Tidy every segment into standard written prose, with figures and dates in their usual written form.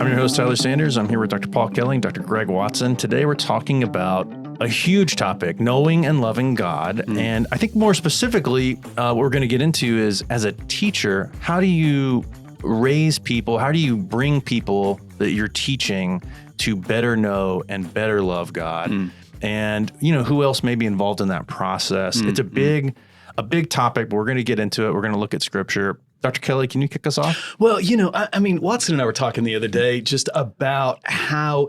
I'm your host, Tyler Sanders. I'm here with Dr. Paul Kelly and Dr. Greg Watson. Today we're talking about a huge topic, knowing and loving God. And I think more specifically, what we're going to get into is, as a teacher, how do you raise people? How do you bring people that you're teaching to better know and better love God? And, you know, who else may be involved in that process? It's a big topic, but we're going to get into it. We're going to look at scripture. Dr. Kelly, can you kick us off? Well, you know, I mean, Watson and I were talking the other day just about how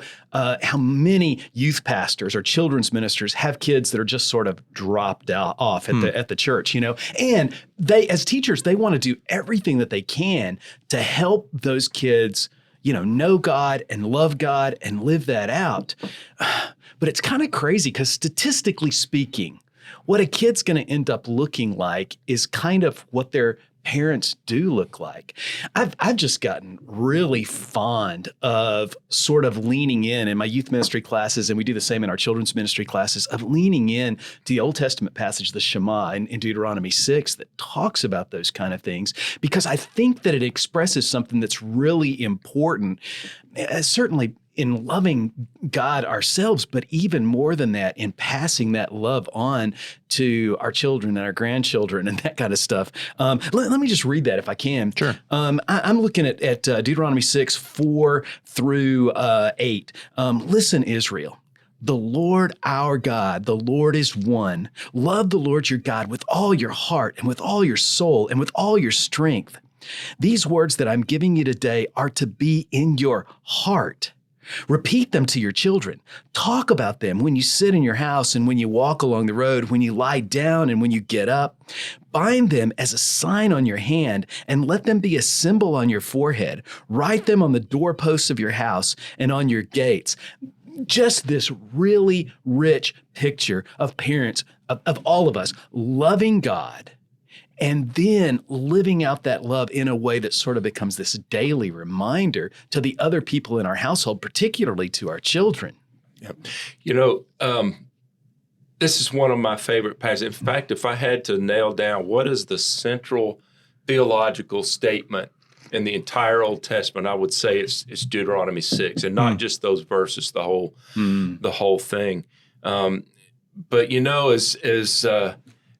many youth pastors or children's ministers have kids that are just sort of dropped off at the church, you know, and they, as teachers, they want to do everything that they can to help those kids, you know God and love God and live that out. But it's kind of crazy because statistically speaking, what a kid's going to end up looking like is kind of what their parents do look like. I've just gotten really fond of sort of leaning in my youth ministry classes, and we do the same in our children's ministry classes, of leaning in to the Old Testament passage, the Shema in Deuteronomy 6, that talks about those kind of things, because I think that it expresses something that's really important, certainly in loving God ourselves, but even more than that, in passing that love on to our children and our grandchildren and that kind of stuff. Let me just read that if I can. Sure. I'm looking at Deuteronomy 6, 4 through 8. Listen, Israel. The Lord our God, the Lord is one. Love the Lord your God with all your heart and with all your soul and with all your strength. These words that I'm giving you today are to be in your heart. Repeat them to your children. Talk about them when you sit in your house and when you walk along the road, when you lie down and when you get up. Bind them as a sign on your hand and let them be a symbol on your forehead. Write them on the doorposts of your house and on your gates. Just this really rich picture of parents, of all of us, loving God and then living out that love in a way that sort of becomes this daily reminder to the other people in our household, particularly to our children. Yep. You know, this is one of my favorite passages. In fact, if I had to nail down what is the central theological statement in the entire Old Testament, I would say it's Deuteronomy 6, and not just those verses, the whole thing. But you know,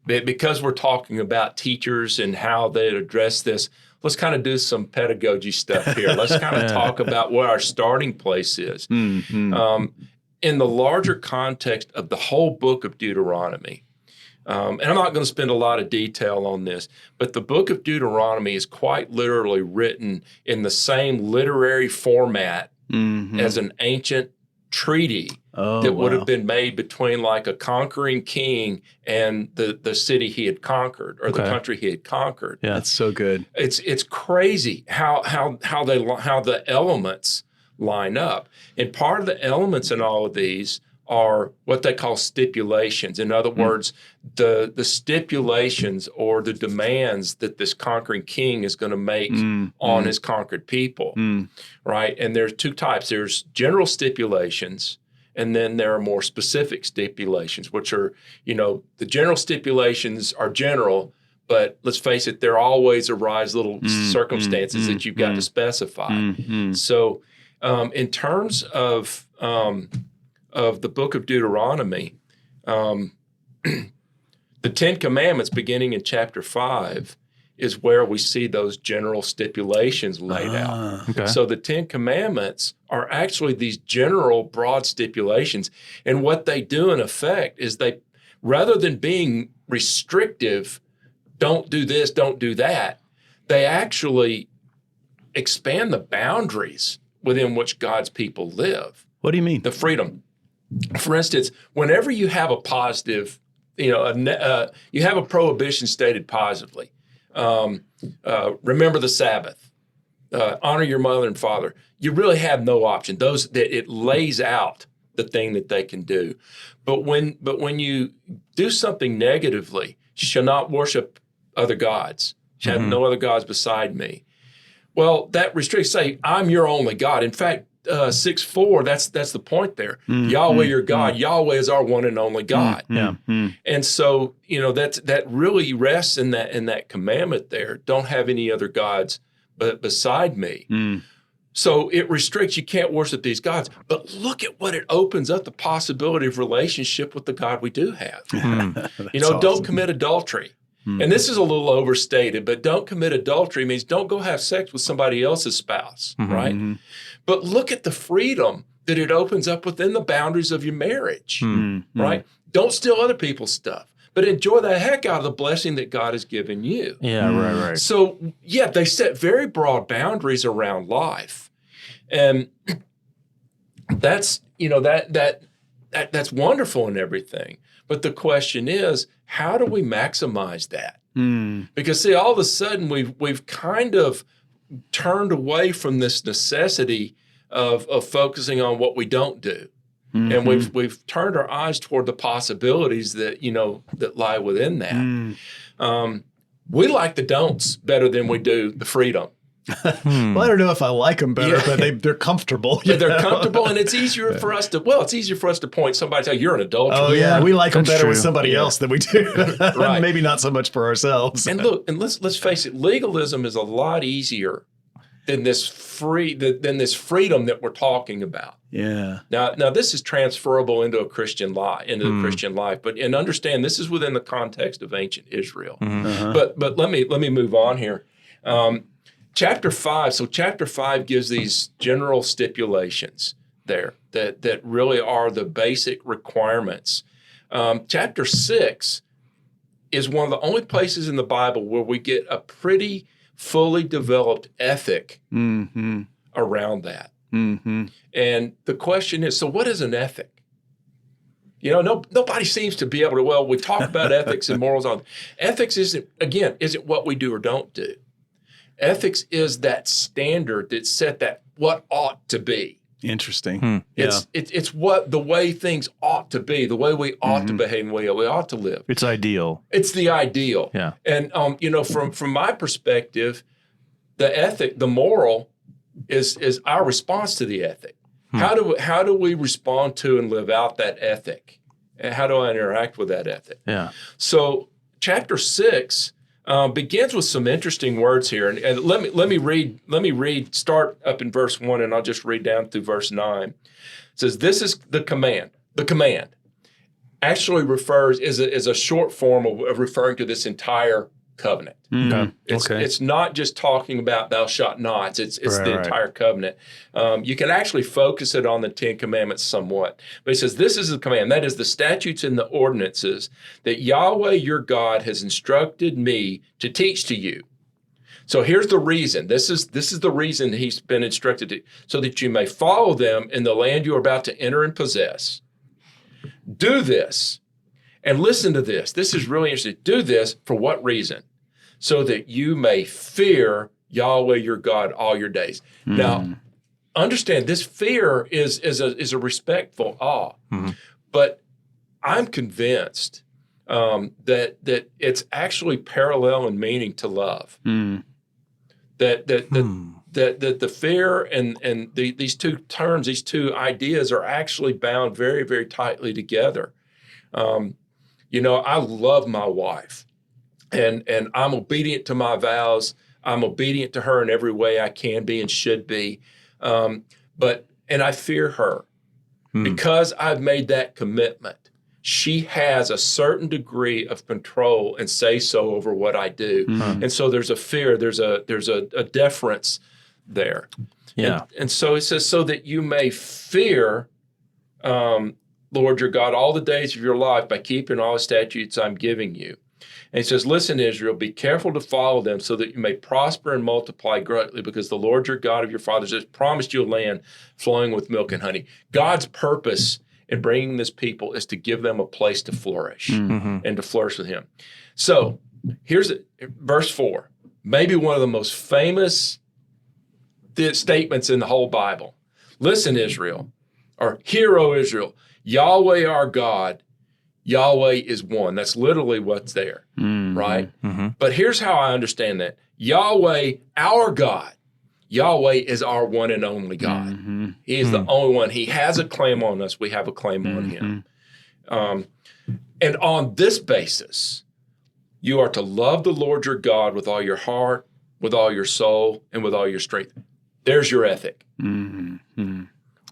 because we're talking about teachers and how they address this, let's kind of do some pedagogy stuff here. Let's kind of talk about where our starting place is. In the larger context of the whole book of Deuteronomy, and I'm not going to spend a lot of detail on this, but the book of Deuteronomy is quite literally written in the same literary format as an ancient treaty that would have been made between like a conquering king and the city he had conquered or the country he had conquered. Yeah, that's so good. It's crazy how the elements line up. And part of the elements in all of these are what they call stipulations. In other words, the stipulations or the demands that this conquering king is going to make on his conquered people, right? And there's two types. There's general stipulations, and then there are more specific stipulations, which are, you know, the general stipulations are general, but let's face it, there always arise little circumstances that you've got to specify. So in terms of the book of Deuteronomy, the Ten Commandments, beginning in chapter 5, is where we see those general stipulations laid out. Okay. So the Ten Commandments are actually these general, broad stipulations. And what they do in effect is they, rather than being restrictive, don't do this, don't do that, they actually expand the boundaries within which God's people live. What do you mean? The freedom. For instance, whenever you have a positive, you know, you have a prohibition stated positively. Remember the Sabbath. Honor your mother and father. You really have no option. It lays out the thing that they can do. But when you do something negatively, you shall not worship other gods. You shall have no other gods beside me. Well, that restricts. Say, I'm your only God. In fact, 6:4, that's the point there. Yahweh your God. Yahweh is our one and only God. And so, you know, that really rests in that commandment there. Don't have any other gods but beside me. So it restricts, you can't worship these gods. But look at what it opens up, the possibility of relationship with the God we do have. Don't commit adultery. And this is a little overstated, but don't commit adultery means don't go have sex with somebody else's spouse, right? But look at the freedom that it opens up within the boundaries of your marriage, right? Don't steal other people's stuff, but enjoy the heck out of the blessing that God has given you. Yeah, right. So, they set very broad boundaries around life. And that's, that's wonderful and everything. But the question is, how do we maximize that? Because see, all of a sudden we've kind of turned away from this necessity of focusing on what we don't do. And we've turned our eyes toward the possibilities that, that lie within that. We like the don'ts better than we do the freedom. Well, I don't know if I like them better, but they're comfortable. They're comfortable, and it's easier for us to, point somebody to, you're an adulterer. Oh, yeah. We like them better true. with somebody else than we do. Right. Maybe not so much for ourselves. And look, let's face it, legalism is a lot easier than this freedom that we're talking about. Yeah. Now this is transferable into a Christian life, the Christian life, and understand this is within the context of ancient Israel. But let me move on here. Chapter 5. So chapter 5 gives these general stipulations there that really are the basic requirements. Chapter 6 is one of the only places in the Bible where we get a pretty fully developed ethic around that. And the question is, so what is an ethic? Nobody seems to be able to, we talk about ethics and morals. Ethics isn't what we do or don't do. Ethics is that standard that set that what ought to be. Interesting. It's what the way things ought to be, the way we ought to behave, and the way we ought to live. It's ideal. It's the ideal. Yeah. And from my perspective, the ethic, the moral, is our response to the ethic. How do we respond to and live out that ethic? And how do I interact with that ethic? Yeah. So chapter 6 begins with some interesting words here, and let me read. Start up in verse 1, and I'll just read down through verse 9. It says, "This is the command." The command actually is a short form of referring to this entire covenant. It's not just talking about thou shalt not. It's the entire covenant. You can actually focus it on the 10 Commandments somewhat. But it says, this is the command, that is the statutes and the ordinances that Yahweh your God has instructed me to teach to you. So here's the reason. This is the reason he's been instructed to, so that you may follow them in the land you are about to enter and possess. Do this, and listen to this. This is really interesting. Do this for what reason? So that you may fear Yahweh your God all your days. Now, understand this fear is a respectful awe, but I'm convinced that it's actually parallel in meaning to love. That the fear and these two terms, these two ideas are actually bound very, very tightly together. I love my wife. And I'm obedient to my vows. I'm obedient to her in every way I can be and should be. And I fear her because I've made that commitment. She has a certain degree of control and say so over what I do. And so there's a fear, there's a deference there. Yeah. And so it says, so that you may fear Lord your God all the days of your life by keeping all the statutes I'm giving you. And he says, listen, Israel, be careful to follow them so that you may prosper and multiply greatly, because the Lord your God of your fathers has promised you a land flowing with milk and honey. God's purpose in bringing this people is to give them a place to flourish and to flourish with him. So here's verse 4, maybe one of the most famous statements in the whole Bible. Listen, Israel, or hear, O Israel, Yahweh our God, Yahweh is one. That's literally what's there, right? But here's how I understand that. Yahweh, our God, Yahweh is our one and only God. He is the only one. He has a claim on us. We have a claim on him. And on this basis, you are to love the Lord your God with all your heart, with all your soul, and with all your strength. There's your ethic. Mm-hmm.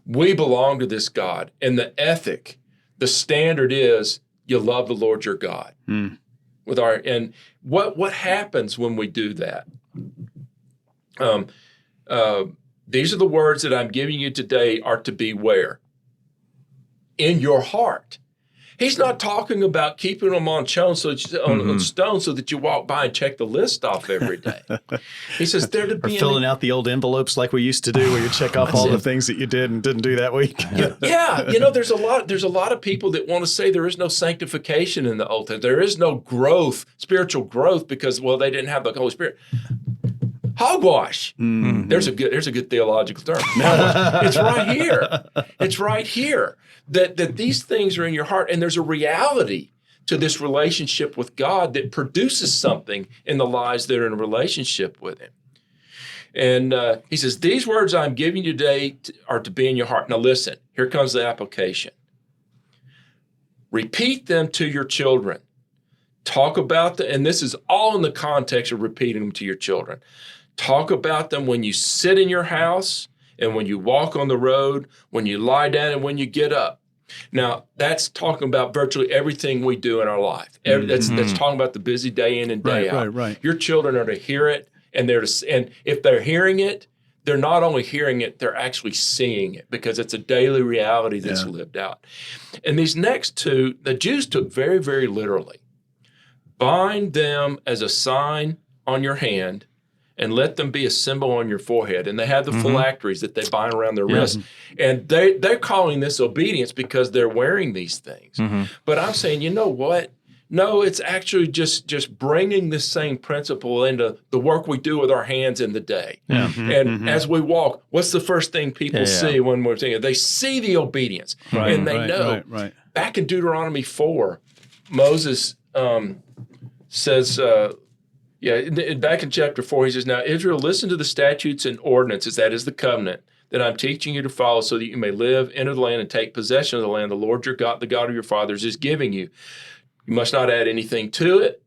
We belong to this God. And the ethic, the standard is you love the Lord your God. Mm. And what happens when we do that? These are the words that I'm giving you today are to be where? In your heart. He's not talking about keeping them on stone so that you walk by and check the list off every day. He says they're to Or be filling out the old envelopes like we used to do, where you check off all the things that you did and didn't do that week. Yeah, there's a lot of people that want to say there is no sanctification in the Old Testament. There is no growth, spiritual growth, because they didn't have the Holy Spirit. Hogwash. Mm-hmm. There's a good theological term. It's right here. It's right here that these things are in your heart, and there's a reality to this relationship with God that produces something in the lives that are in a relationship with Him. And he says, these words I'm giving you today are to be in your heart. Now listen, here comes the application. Repeat them to your children. Talk about them, and this is all in the context of repeating them to your children. Talk about them when you sit in your house and when you walk on the road, when you lie down and when you get up. Now, that's talking about virtually everything we do in our life. That's talking about the busy day in and day out. Right. Your children are to hear it, and if they're hearing it, they're not only hearing it, they're actually seeing it, because it's a daily reality that's lived out. And these next two, the Jews took very, very literally. Bind them as a sign on your hand, and let them be a symbol on your forehead. And they have the phylacteries that they bind around their wrists. And they're calling this obedience because they're wearing these things. But I'm saying, you know what? No, it's actually just bringing this same principle into the work we do with our hands in the day. And as we walk, what's the first thing people see when we're thinking? They see the obedience. And they know. Back in Deuteronomy 4, Moses says... back in chapter 4, he says, now, Israel, listen to the statutes and ordinances, that is the covenant, that I'm teaching you to follow so that you may live, enter the land, and take possession of the land the Lord your God, the God of your fathers, is giving you. You must not add anything to it.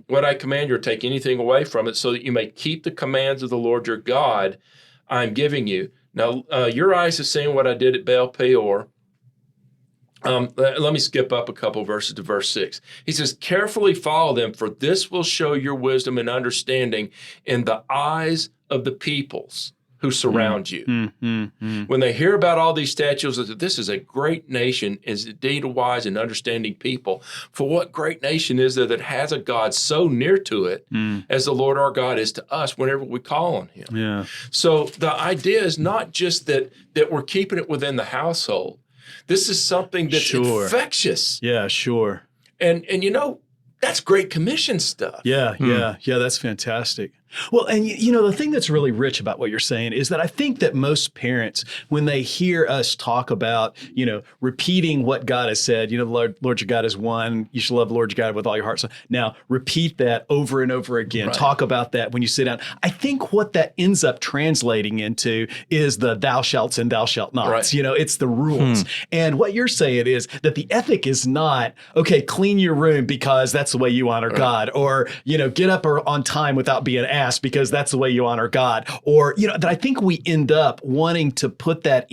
What I command you, or take anything away from it, so that you may keep the commands of the Lord your God I'm giving you. Now, your eyes have seen what I did at Baal Peor. Let me skip up a couple verses to verse 6. He says, carefully follow them, for this will show your wisdom and understanding in the eyes of the peoples who surround you. When they hear about all these statutes, this is a great nation, is indeed a wise and understanding people. For what great nation is there that has a God so near to it as the Lord our God is to us whenever we call on Him? Yeah. So the idea is not just that we're keeping it within the household. This is something that's infectious. Yeah, sure. And that's Great Commission stuff. Yeah, that's fantastic. Well, and the thing that's really rich about what you're saying is that I think that most parents, when they hear us talk about, repeating what God has said, the Lord your God is one, you should love the Lord your God with all your heart. So now repeat that over and over again. Right. Talk about that when you sit down. I think what that ends up translating into is the thou shalt and thou shalt nots. Right. It's the rules. And what you're saying is that the ethic is not, okay, clean your room because that's the way you honor God, or, get up on time without being asked because that's the way you honor God, or, that I think we end up wanting to put that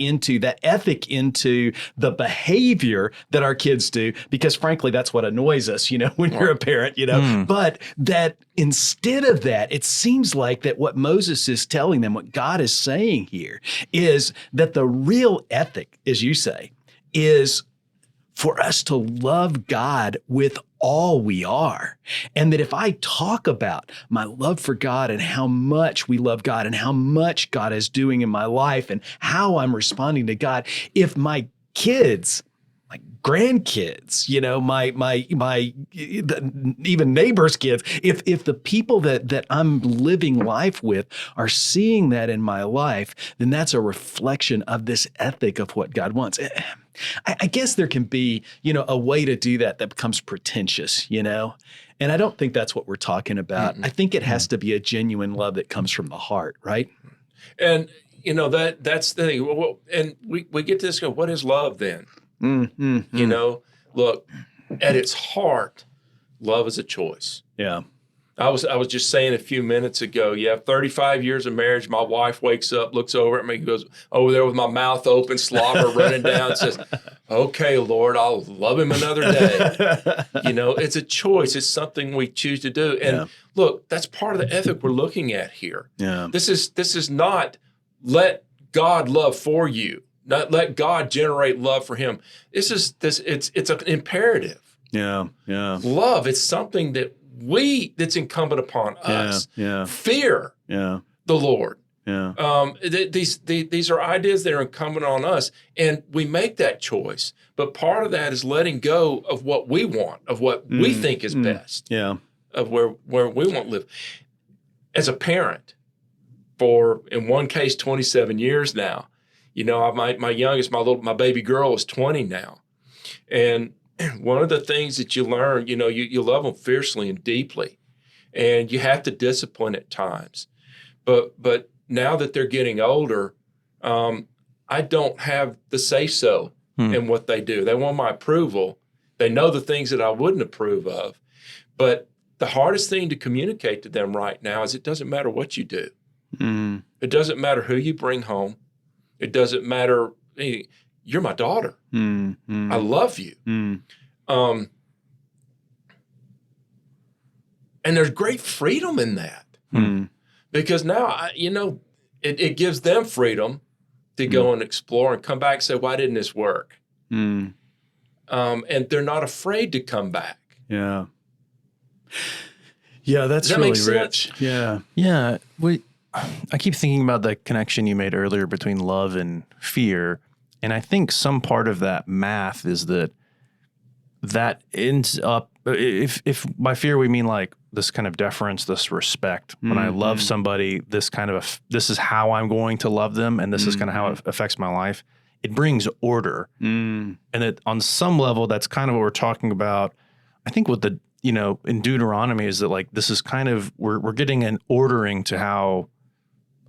ethic into the behavior that our kids do, because frankly, that's what annoys us, when you're a parent, but that instead of that, it seems like that what Moses is telling them, what God is saying here is that the real ethic, as you say, is for us to love God with all we are. And that if I talk about my love for God and how much we love God and how much God is doing in my life and how I'm responding to God, if my kids, my grandkids, even neighbors' kids, if the people that I'm living life with are seeing that in my life, then that's a reflection of this ethic of what God wants. I guess there can be, a way to do that becomes pretentious, and I don't think that's what we're talking about. I think it has to be a genuine love that comes from the heart, right? And, that's the thing. Well, and we get to this, what is love then? Look, at its heart, love is a choice. Yeah. I was just saying a few minutes ago, 35 years of marriage. My wife wakes up, looks over at me, goes over there with my mouth open, slobber running down, says, "Okay, Lord, I'll love him another day." It's a choice. It's something we choose to do. And look, that's part of the ethic we're looking at here. Yeah. This is not let God love for you, not let God generate love for him. It's an imperative. Yeah. Yeah. Love, it's something that's incumbent upon us. Yeah. Fear Yeah. the Lord. Yeah. These are ideas that are incumbent on us, and we make that choice. But part of that is letting go of what we want, of what we think is best, of where we want to live. As a parent, for in one case 27 years now, my youngest, my baby girl is 20 now, and one of the things that you learn, you love them fiercely and deeply, and you have to discipline at times. But now that they're getting older, I don't have the say-so in what they do. They want my approval. They know the things that I wouldn't approve of. But the hardest thing to communicate to them right now is it doesn't matter what you do. It doesn't matter who you bring home. It doesn't matter. You're my daughter. I love you. And there's great freedom in that. Because now, it gives them freedom to go and explore and come back and say, why didn't this work? And they're not afraid to come back. Yeah. Yeah, that's Does that really make sense? rich. Yeah. Yeah. I keep thinking about the connection you made earlier between love and fear. And I think some part of that math is that ends up, if by fear we mean like this kind of deference, this respect. When I love somebody, this is how I'm going to love them, and this is kind of how it affects my life. It brings order. And on some level, that's kind of what we're talking about. I think with in Deuteronomy is that like this is kind of we're getting an ordering to how.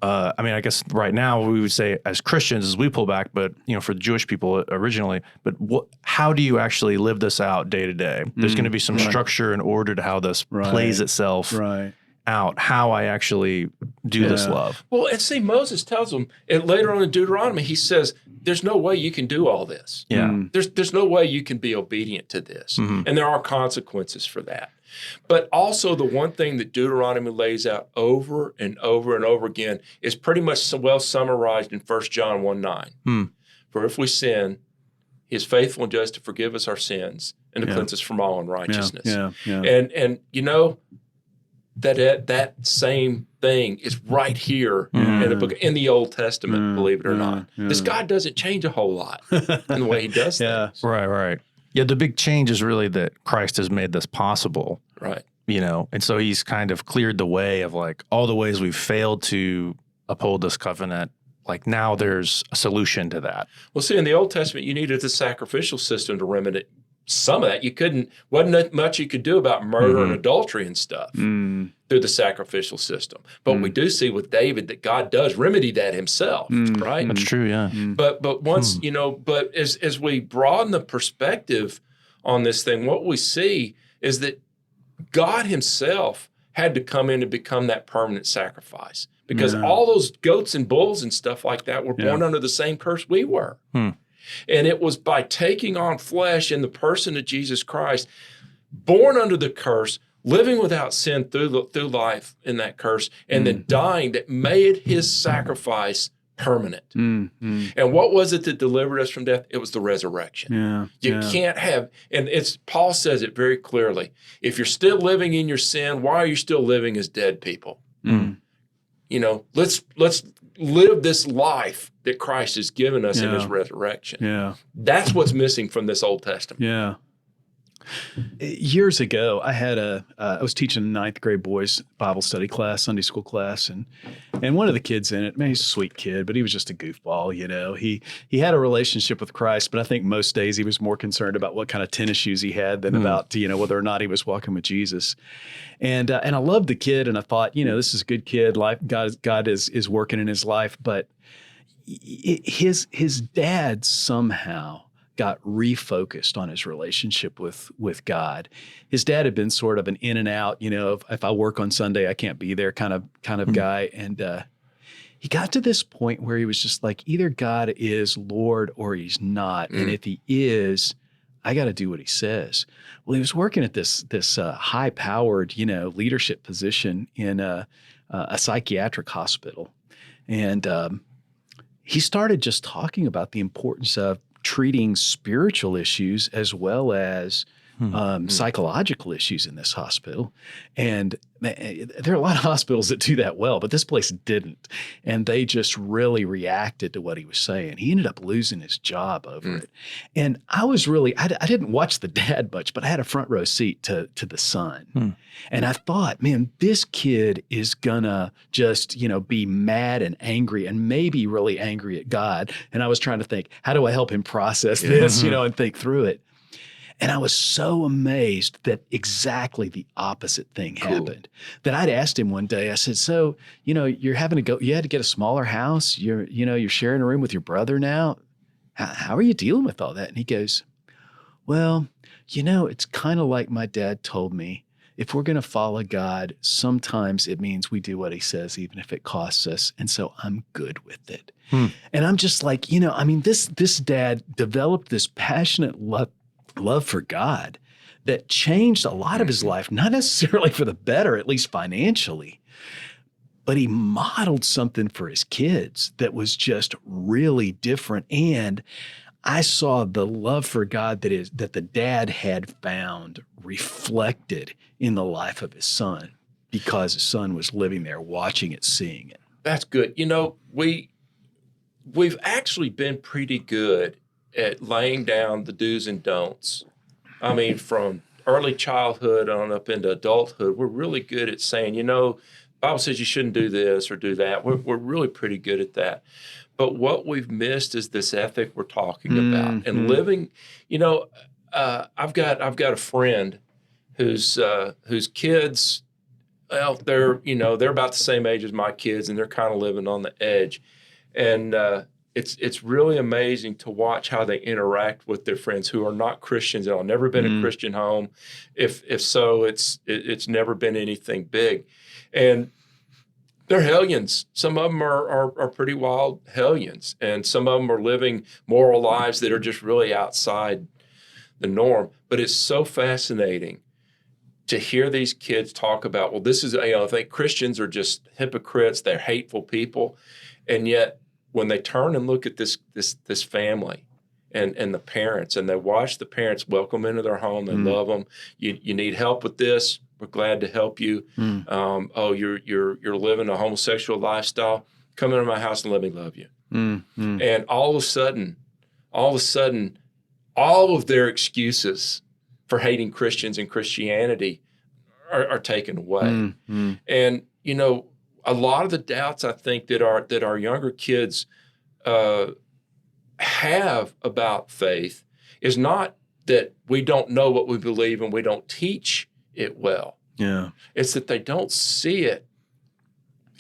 I guess right now we would say as Christians as we pull back, but for the Jewish people originally, but how do you actually live this out day to day? There's going to be some structure and order to how this plays itself out, how I actually do this love. Well, and see, Moses tells them, and later on in Deuteronomy, he says, there's no way you can do all this. Yeah. There's no way you can be obedient to this. And there are consequences for that. But also the one thing that Deuteronomy lays out over and over and over again is pretty much well summarized in 1 John 1:9. For if we sin, he is faithful and just to forgive us our sins and to cleanse us from all unrighteousness. And that same thing is right here in the Old Testament, believe it or not. This God doesn't change a whole lot in the way he does things. Right. Yeah, the big change is really that Christ has made this possible. Right. And so he's kind of cleared the way of like all the ways we've failed to uphold this covenant. Like now there's a solution to that. Well, see, in the Old Testament, you needed the sacrificial system to remedy some of that. Wasn't much you could do about murder and adultery and stuff through the sacrificial system. But we do see with David that God does remedy that himself, right? That's true, yeah. But once, but as we broaden the perspective on this thing, what we see is that God himself had to come in and become that permanent sacrifice because all those goats and bulls and stuff like that were born under the same curse we were. And it was by taking on flesh in the person of Jesus Christ, born under the curse, living without sin through life in that curse, and then dying that made his sacrifice permanent. And what was it that delivered us from death? It was the resurrection. You can't have, and Paul says it very clearly. If you're still living in your sin, why are you still living as dead people? Let's live this life that Christ has given us in his resurrection. That's what's missing from this Old Testament. Years ago, I was teaching a ninth grade boys Bible study class, Sunday school class, and one of the kids in it, man, he's a sweet kid, but he was just a goofball, He had a relationship with Christ, but I think most days he was more concerned about what kind of tennis shoes he had than about, whether or not he was walking with Jesus. And I loved the kid, and I thought, this is a good kid. God is working in his life, but his dad somehow got refocused on his relationship with God. His dad had been sort of an in and out, if I work on Sunday, I can't be there kind of guy. And he got to this point where he was just like, either God is Lord or he's not. And if he is, I got to do what he says. Well, he was working at this high powered, leadership position in a psychiatric hospital. And he started just talking about the importance of treating spiritual issues as well as psychological issues in this hospital. And there are a lot of hospitals that do that well, but this place didn't. And they just really reacted to what he was saying. He ended up losing his job over it. And I was really, I didn't watch the dad much, but I had a front row seat to the son. And I thought, man, this kid is gonna just, be mad and angry and maybe really angry at God. And I was trying to think, how do I help him process this, and think through it? And I was so amazed that exactly the opposite thing happened. That I'd asked him one day, I said, so, you had to get a smaller house. You're sharing a room with your brother now. How are you dealing with all that? And he goes, well, it's kind of like my dad told me, if we're going to follow God, sometimes it means we do what he says, even if it costs us. And so I'm good with it. And I'm just like, this dad developed this passionate love for God that changed a lot of his life, not necessarily for the better, at least financially, but he modeled something for his kids that was just really different. And I saw the love for God that the dad had found reflected in the life of his son because his son was living there, watching it, seeing it. That's good. We've actually been pretty good at laying down the do's and don'ts. I mean, from early childhood on up into adulthood, we're really good at saying, the Bible says you shouldn't do this or do that. We're really pretty good at that. But what we've missed is this ethic we're talking about and living. I've got a friend whose kids, well, they're about the same age as my kids, and they're kind of living on the edge, and it's really amazing to watch how they interact with their friends who are not Christians at all. Never been a Christian home. If so, it's never been anything big, and they're hellions. Some of them are pretty wild hellions, and some of them are living moral lives that are just really outside the norm. But it's so fascinating to hear these kids talk about, well, this is, I think Christians are just hypocrites. They're hateful people, and yet when they turn and look at this family and the parents, and they watch the parents welcome into their home, they love them. You need help with this, we're glad to help you. You're living a homosexual lifestyle. Come into my house and let me love you. And all of a sudden, all of their excuses for hating Christians and Christianity are taken away. And a lot of the doubts I think that our younger kids have about faith is not that we don't know what we believe and we don't teach it well. Yeah. It's that they don't see it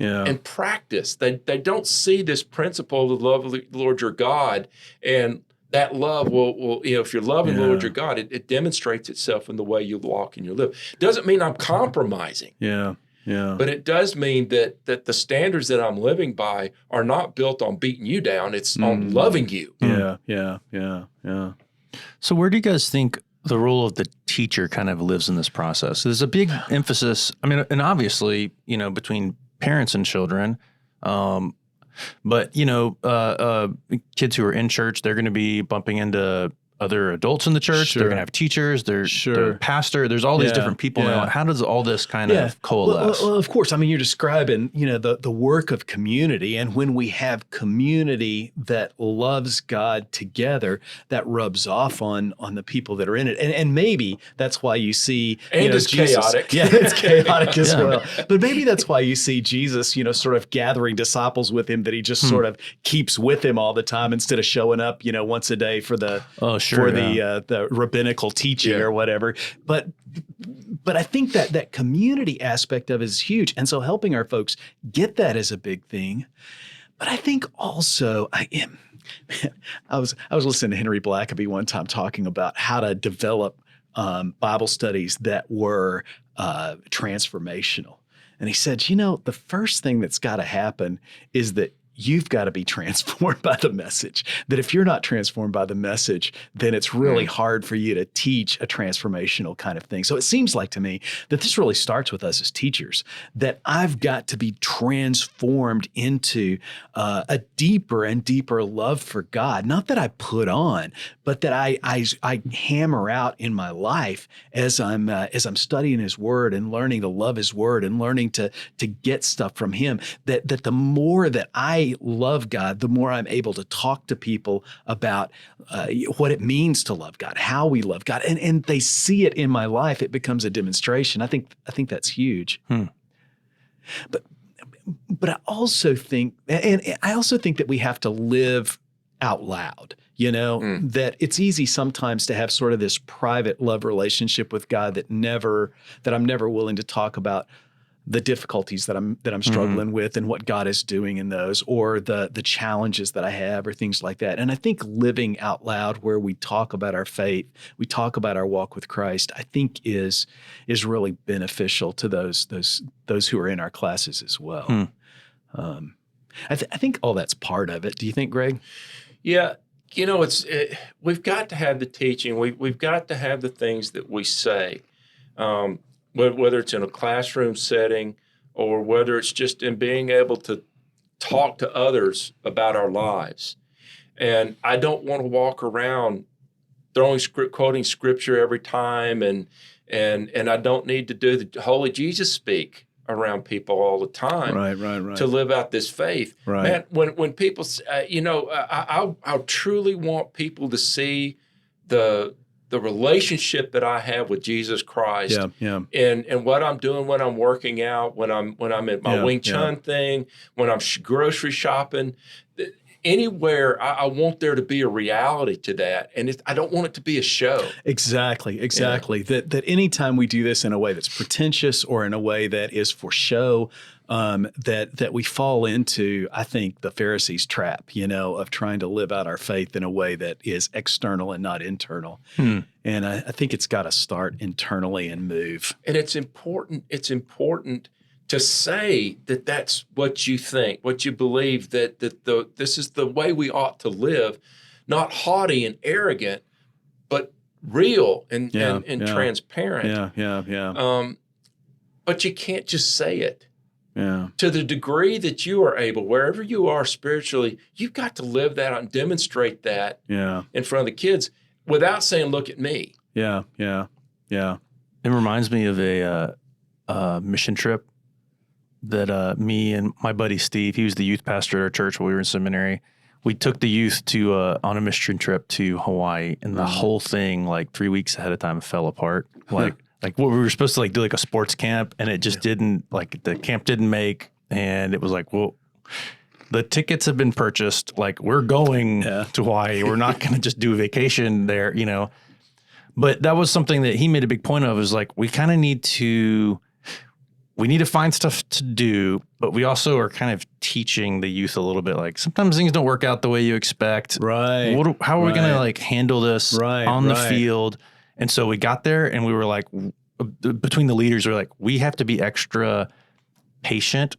in practice. They don't see this principle of the love of the Lord your God, and that love will if you're loving the Lord your God, it demonstrates itself in the way you walk and you live. Doesn't mean I'm compromising. Yeah. But it does mean that the standards that I'm living by are not built on beating you down. It's on loving you. Yeah. So where do you guys think the role of the teacher kind of lives in this process? There's a big emphasis, and obviously, between parents and children, but, kids who are in church, they're going to be bumping into other adults in the church. Sure. They're going to have teachers. There's the pastor. There's all these different people. Now. How does all this kind of coalesce? Well, of course. You're describing, the work of community. And when we have community that loves God together, that rubs off on the people that are in it. And maybe that's why you see, and it's Jesus, chaotic. Yeah, it's chaotic as well. But maybe that's why you see Jesus, sort of gathering disciples with him, that he just sort of keeps with him all the time instead of showing up, once a day for the the rabbinical teaching or whatever. But I think that community aspect of it is huge. And so helping our folks get that is a big thing. But I think also I was listening to Henry Blackaby one time talking about how to develop Bible studies that were transformational. And he said, the first thing that's got to happen is that you've got to be transformed by the message. That if you're not transformed by the message, then it's really hard for you to teach a transformational kind of thing. So it seems like to me that this really starts with us as teachers, that I've got to be transformed into a deeper and deeper love for God. Not that I put on, but that I hammer out in my life as I'm studying His Word and learning to love His Word and learning to get stuff from Him. That the more that I love God, the more I'm able to talk to people about what it means to love God, how we love God, and they see it in my life. It becomes a demonstration. I think that's huge. But I also think, that we have to live out loud. That it's easy sometimes to have sort of this private love relationship with God that I'm never willing to talk about the difficulties that I'm struggling with and what God is doing in those, or the challenges that I have, or things like that. And I think living out loud, where we talk about our faith, we talk about our walk with Christ, I think is really beneficial to those who are in our classes as well. I think all that's part of it. Do you think, Greg? Yeah. We've got to have the teaching. We've got to have the things that we say. Whether it's in a classroom setting or whether it's just in being able to talk to others about our lives. And I don't want to walk around quoting scripture every time, and I don't need to do the Holy Jesus speak around people all the time. Right. To live out this faith. Right. Man, when people, I truly want people to see the relationship that I have with Jesus Christ, and what I'm doing when I'm working out, when I'm at my Wing Chun thing, when I'm grocery shopping, anywhere, I want there to be a reality to that, and I don't want it to be a show. Exactly. That anytime we do this in a way that's pretentious or in a way that is for show, that we fall into, I think, the Pharisees' trap, of trying to live out our faith in a way that is external and not internal. And I think it's got to start internally and move. And it's important to say that that's what you think, what you believe, that this is the way we ought to live, not haughty and arrogant, but real and transparent. But you can't just say it. To the degree that you are able, wherever you are spiritually, you've got to live that out and demonstrate that in front of the kids without saying, "Look at me." Yeah. It reminds me of a mission trip that me and my buddy Steve, he was the youth pastor at our church while we were in seminary. We took the youth to on a mission trip to Hawaii, and the whole thing, like 3 weeks ahead of time, fell apart. Like what we were supposed to do like a sports camp, and it just didn't, like the camp didn't make, and it was like, well, the tickets have been purchased. Like we're going to Hawaii. We're not going to just do a vacation there, But that was something that he made a big point of, is like, we kind of need to find stuff to do, but we also are kind of teaching the youth a little bit. Like sometimes things don't work out the way you expect. Right. How are we going to like handle this on the field? And so we got there and we were like, between the leaders, we were like, we have to be extra patient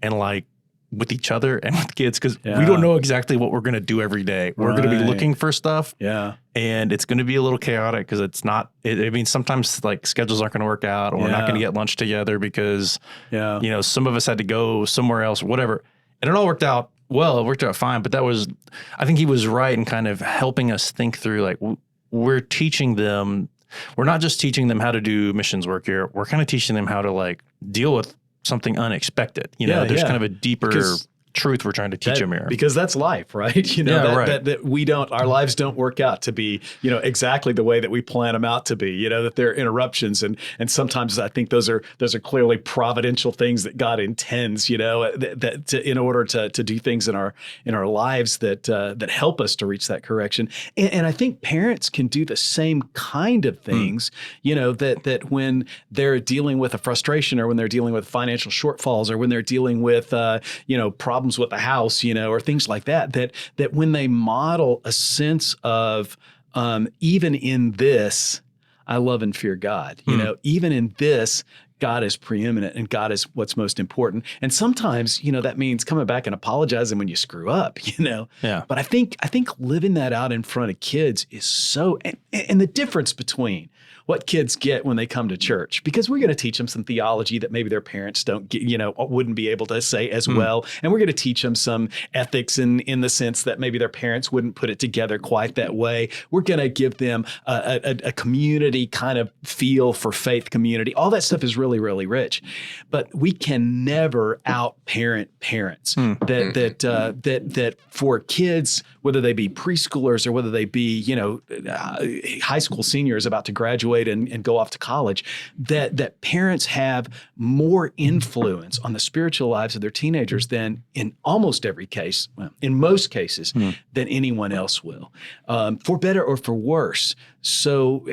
and like with each other and with kids, because we don't know exactly what we're going to do every day. We're going to be looking for stuff. And it's going to be a little chaotic because it's not, I mean, sometimes like schedules aren't going to work out, or we're not going to get lunch together because, some of us had to go somewhere else, whatever. And it all worked out well. It worked out fine. But I think he was right in kind of helping us think through, like, we're teaching them, we're not just teaching them how to do missions work here. We're kind of teaching them how to like deal with something unexpected. There's kind of a deeper truth we're trying to teach them here. Because that's life, right? That our lives don't work out to be, exactly the way that we plan them out to be, that there are interruptions. And sometimes I think those are clearly providential things that God intends, that in order to do things in our lives that help us to reach that correction. And I think parents can do the same kind of things, that when they're dealing with a frustration, or when they're dealing with financial shortfalls, or when they're dealing with, problems problems with the house, or things like that, that when they model a sense of, even in this, I love and fear God, even in this, God is preeminent and God is what's most important. And sometimes, that means coming back and apologizing when you screw up, Yeah. But I think living that out in front of kids is so, and the difference between what kids get when they come to church, because we're going to teach them some theology that maybe their parents don't get, wouldn't be able to say as well. And we're going to teach them some ethics in the sense that maybe their parents wouldn't put it together quite that way. We're going to give them a community kind of feel for faith community. All that stuff is really, really rich, but we can never out-parent parents. That for kids, whether they be preschoolers or whether they be, high school seniors about to graduate and go off to college, that parents have more influence on the spiritual lives of their teenagers than in almost every case, well, in most cases, than anyone else will, for better or for worse. So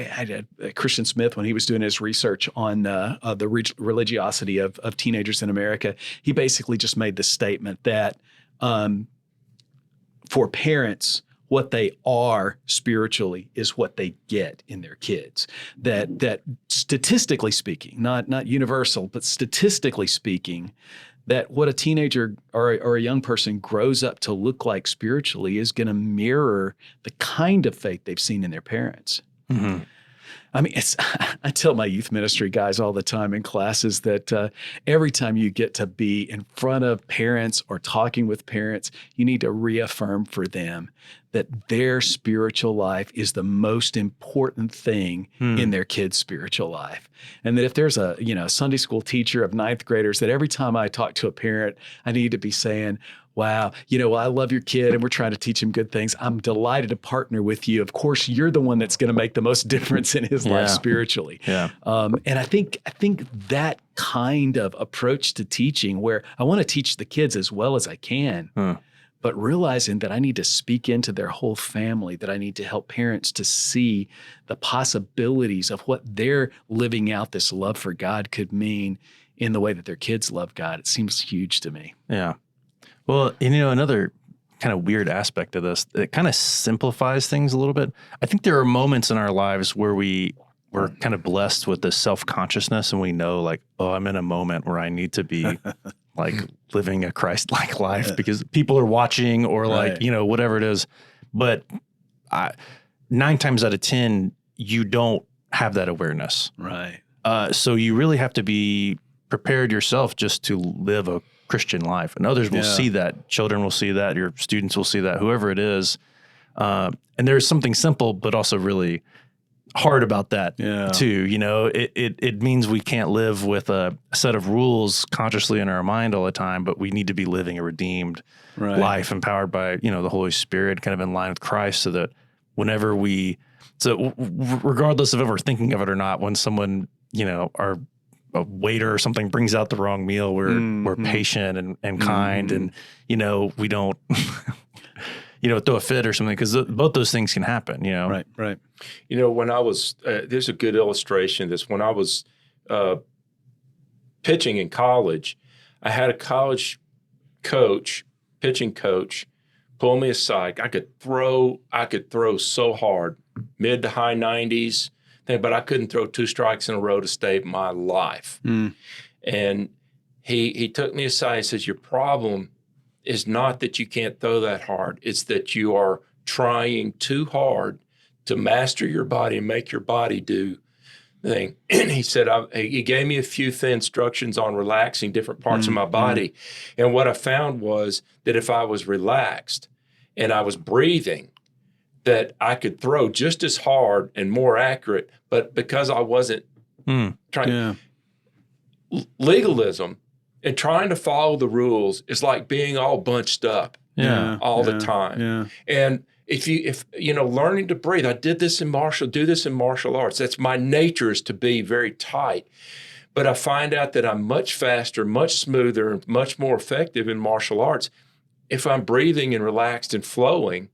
Christian Smith, when he was doing his research on the religiosity of teenagers in America, he basically just made the statement that for parents, what they are spiritually is what they get in their kids. That statistically speaking, not universal, but statistically speaking, that what a teenager or a young person grows up to look like spiritually is going to mirror the kind of faith they've seen in their parents. Mm-hmm. I mean, I tell my youth ministry guys all the time in classes that every time you get to be in front of parents or talking with parents, you need to reaffirm for them that their spiritual life is the most important thing in their kid's spiritual life. And that if there's a Sunday school teacher of ninth graders, that every time I talk to a parent, I need to be saying, wow, I love your kid and we're trying to teach him good things. I'm delighted to partner with you. Of course, you're the one that's going to make the most difference in his life spiritually. Yeah. And I think that kind of approach to teaching, where I want to teach the kids as well as I can, but realizing that I need to speak into their whole family, that I need to help parents to see the possibilities of what they're living out this love for God could mean in the way that their kids love God. It seems huge to me. Yeah. Well, another kind of weird aspect of this, it kind of simplifies things a little bit. I think there are moments in our lives where we're kind of blessed with this self-consciousness and we know like, oh, I'm in a moment where I need to be like living a Christ-like life because people are watching or like, whatever it is. But 9 times out of 10, you don't have that awareness. Right. So you really have to be prepared yourself just to live a Christian life, and others will see that. Children will see that. Your students will see that. Whoever it is, and there's something simple, but also really hard about that too. It means we can't live with a set of rules consciously in our mind all the time, but we need to be living a redeemed life, empowered by the Holy Spirit, kind of in line with Christ, so that whenever regardless of ever thinking of it or not, when someone a waiter or something brings out the wrong meal, we're patient and kind, and we don't throw a fit or something, because both those things can happen. Right. When I was there's a good illustration of this. When I was pitching in college, I had a college pitching coach, pull me aside. I could throw so hard, mid to high 90s. But I couldn't throw 2 strikes in a row to save my life. And he took me aside and says, your problem is not that you can't throw that hard. It's that you are trying too hard to master your body and make your body do the thing. And he said, he gave me a few instructions on relaxing different parts of my body. And what I found was that if I was relaxed and I was breathing, that I could throw just as hard and more accurate, but because I wasn't trying, legalism and trying to follow the rules is like being all bunched up all the time. Yeah. And if learning to breathe, I do this in martial arts. That's my nature, is to be very tight. But I find out that I'm much faster, much smoother, and much more effective in martial arts if I'm breathing and relaxed and flowing.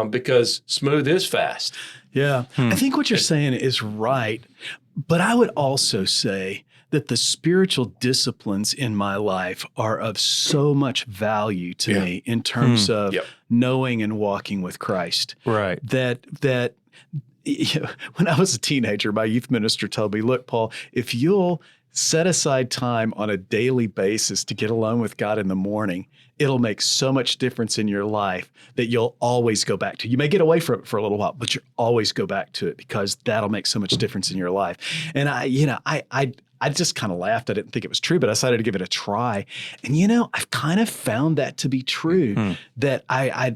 Because smooth is fast. Yeah. I think what you're saying is right. But I would also say that the spiritual disciplines in my life are of so much value to me in terms of knowing and walking with Christ. Right. That when I was a teenager, my youth minister told me, look, Paul, if you'll set aside time on a daily basis to get alone with God in the morning, it'll make so much difference in your life that you'll always go back to. You may get away from it for a little while, but you always go back to it because that'll make so much difference in your life. And I just kind of laughed. I didn't think it was true, but I decided to give it a try. And I've kind of found that to be true. That I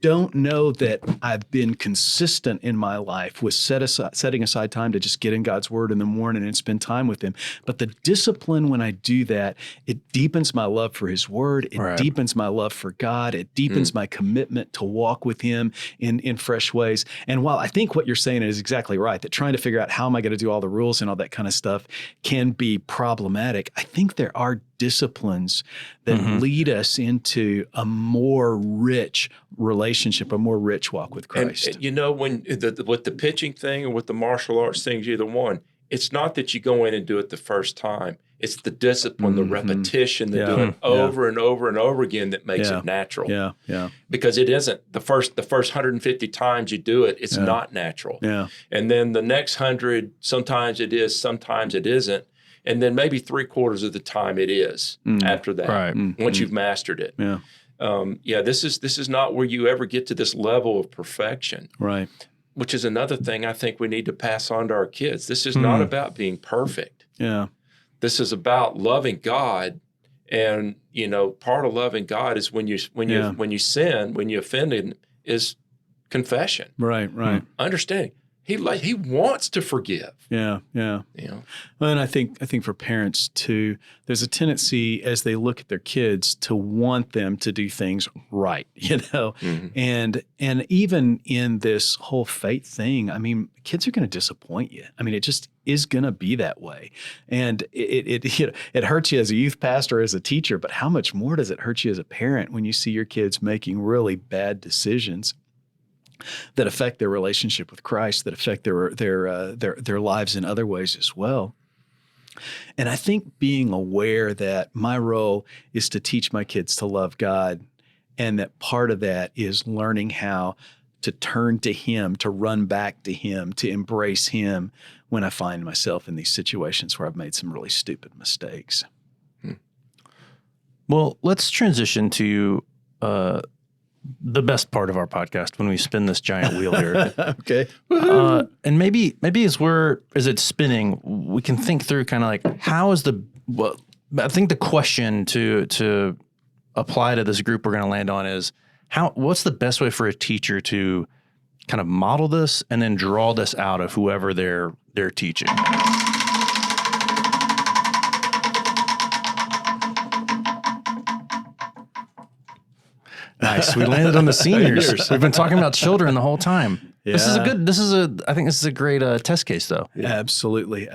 don't know that I've been consistent in my life with setting aside time to just get in God's word in the morning and spend time with him. But the discipline when I do that, it deepens my love for his word. It deepens my love for God. It deepens my commitment to walk with him in fresh ways. And while I think what you're saying is exactly right, that trying to figure out how am I going to do all the rules and all that kind of stuff can be problematic, I think there are disciplines that lead us into a more rich relationship, a more rich walk with Christ. And when with the pitching thing or with the martial arts things, either one, it's not that you go in and do it the first time. It's the discipline, the repetition, the doing over and over and over again that makes it natural. Yeah. Because it isn't the first 150 times you do it, it's not natural. Yeah. And then the next 100, sometimes it is, sometimes it isn't. And then maybe 3/4 of the time it is after that, once you've mastered it. Yeah. This is not where you ever get to this level of perfection. Right. Which is another thing I think we need to pass on to our kids. This is not about being perfect. Yeah. This is about loving God. And, part of loving God is when you sin, when you offend him, is confession. Right. Understanding. He wants to forgive. Yeah. Well, and I think for parents too, there's a tendency as they look at their kids to want them to do things right, and even in this whole faith thing, I mean, kids are going to disappoint you. I mean, it just is going to be that way, and it hurts you as a youth pastor, as a teacher, but how much more does it hurt you as a parent when you see your kids making really bad decisions that affect their relationship with Christ, that affect their lives in other ways as well. And I think being aware that my role is to teach my kids to love God, and that part of that is learning how to turn to him, to run back to him, to embrace him when I find myself in these situations where I've made some really stupid mistakes. Well, let's transition to the best part of our podcast when we spin this giant wheel here. Okay. And maybe as it's spinning, we can think through kind of like I think the question to apply to this group we're going to land on is what's the best way for a teacher to kind of model this and then draw this out of whoever they're teaching? Nice. We landed on the seniors. We've been talking about children the whole time. Yeah. I think this is a great test case though. Yeah. Absolutely.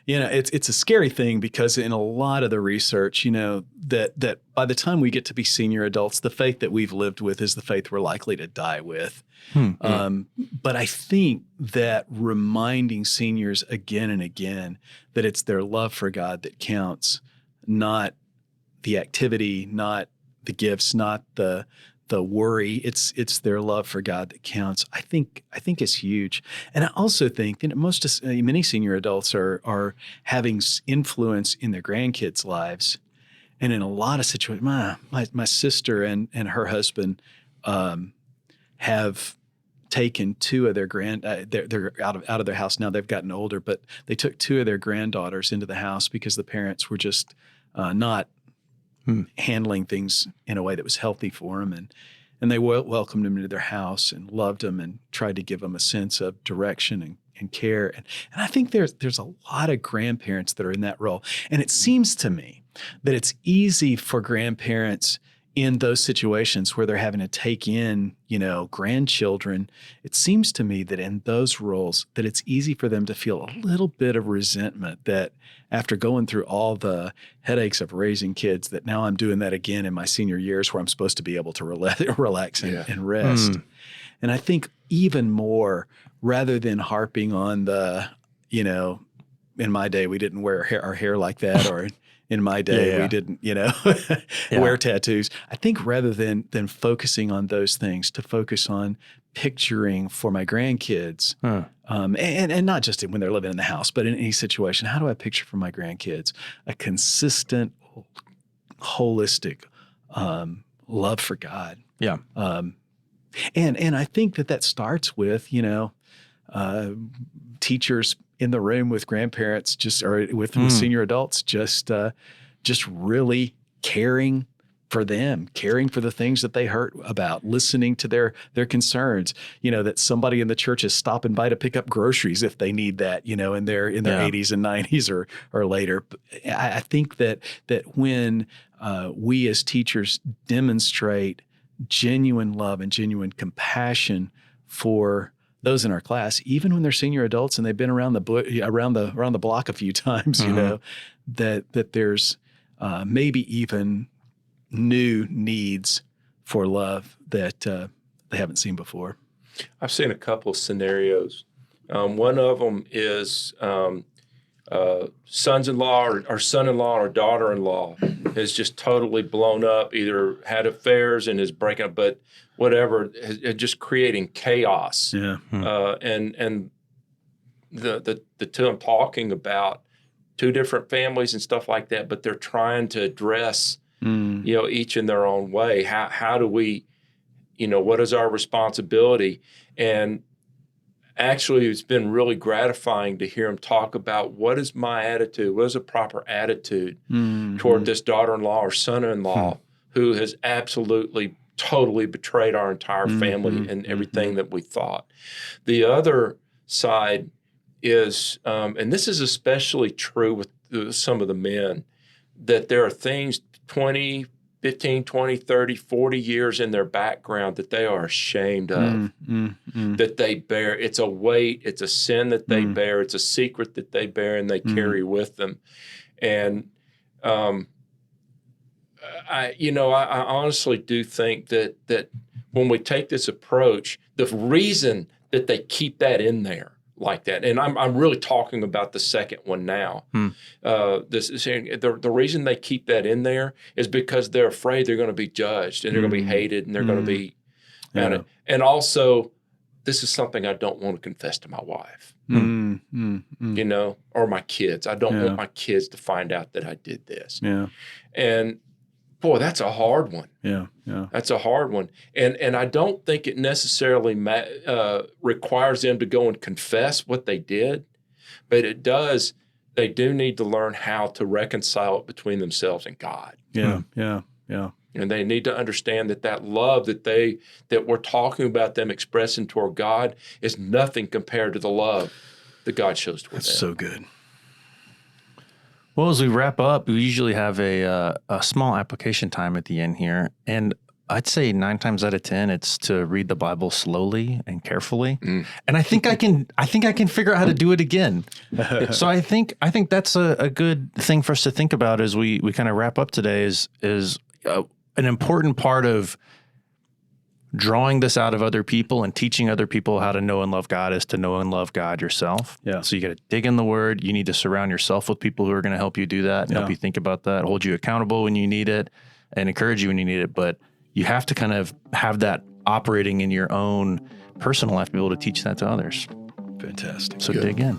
It's a scary thing because in a lot of the research, that by the time we get to be senior adults, the faith that we've lived with is the faith we're likely to die with. But I think that reminding seniors again and again that it's their love for God that counts, not the activity, not the gifts, not the worry. It's their love for God that counts. I think is huge. And I also think that many senior adults are having influence in their grandkids' lives. And in a lot of situations, my sister and her husband have taken two of their they're out of their house now. They've gotten older, but they took two of their granddaughters into the house because the parents were just not handling things in a way that was healthy for them. And they welcomed them into their house and loved them and tried to give them a sense of direction and care. And I think there's a lot of grandparents that are in that role. And it seems to me that it's easy for grandparents in those situations where they're having to take in, grandchildren. It seems to me that in those roles that it's easy for them to feel a little bit of resentment that after going through all the headaches of raising kids, that now I'm doing that again in my senior years where I'm supposed to be able to relax and rest. And I think even more, rather than harping on the, in my day we didn't wear our hair like that, or in my day we didn't, wear tattoos. I think rather than focusing on those things, to focus on picturing for my grandkids, and not just when they're living in the house, but in any situation, how do I picture for my grandkids a consistent, holistic love for God? Yeah. And I think that starts with, teachers in the room with grandparents, with senior adults, just really caring for them, caring for the things that they heard about, listening to their concerns, that somebody in the church is stopping by to pick up groceries if they need that, in their 80s and 90s or later. I think that when we as teachers demonstrate genuine love and genuine compassion for those in our class, even when they're senior adults and they've been around the block a few times, that there's maybe even new needs for love that they haven't seen before. I've seen a couple of scenarios. One of them is sons-in-law or son-in-law or daughter-in-law has just totally blown up, either had affairs and is breaking up, but whatever, just creating chaos. Yeah. And the two I'm talking about, two different families and stuff like that, but they're trying to address, each in their own way. How do we, what is our responsibility? And actually, it's been really gratifying to hear him talk about what is my attitude, what is a proper attitude toward this daughter-in-law or son-in-law who has absolutely, totally betrayed our entire family and everything that we thought. The other side is, and this is especially true with some of the men, that there are things 15, 20, 30, 40 years in their background that they are ashamed of, that they bear. It's a weight, it's a sin that they bear, it's a secret that they bear and they carry with them. And I honestly do think that when we take this approach, the reason that they keep that in there like that, and I'm really talking about the second one now. The reason they keep that in there is because they're afraid they're going to be judged and they're going to be hated and they're going to be, and also this is something I don't want to confess to my wife, or my kids. I don't want my kids to find out that I did this. Yeah, and boy, that's a hard one. Yeah. That's a hard one. And I don't think it necessarily requires them to go and confess what they did, but it does. They do need to learn how to reconcile it between themselves and God. Yeah. And they need to understand that love that we're talking about them expressing toward God is nothing compared to the love that God shows toward them. That's so good. Well, as we wrap up, we usually have a small application time at the end here. And I'd say 9 times out of 10, it's to read the Bible slowly and carefully. And I think I can figure out how to do it again. So I think that's a good thing for us to think about as we kind of wrap up today is an important part of drawing this out of other people and teaching other people how to know and love God is to know and love God yourself. Yeah. So you got to dig in the Word. You need to surround yourself with people who are going to help you do that and help you think about that, hold you accountable when you need it, and encourage you when you need it. But you have to kind of have that operating in your own personal life to be able to teach that to others. Fantastic. So dig in.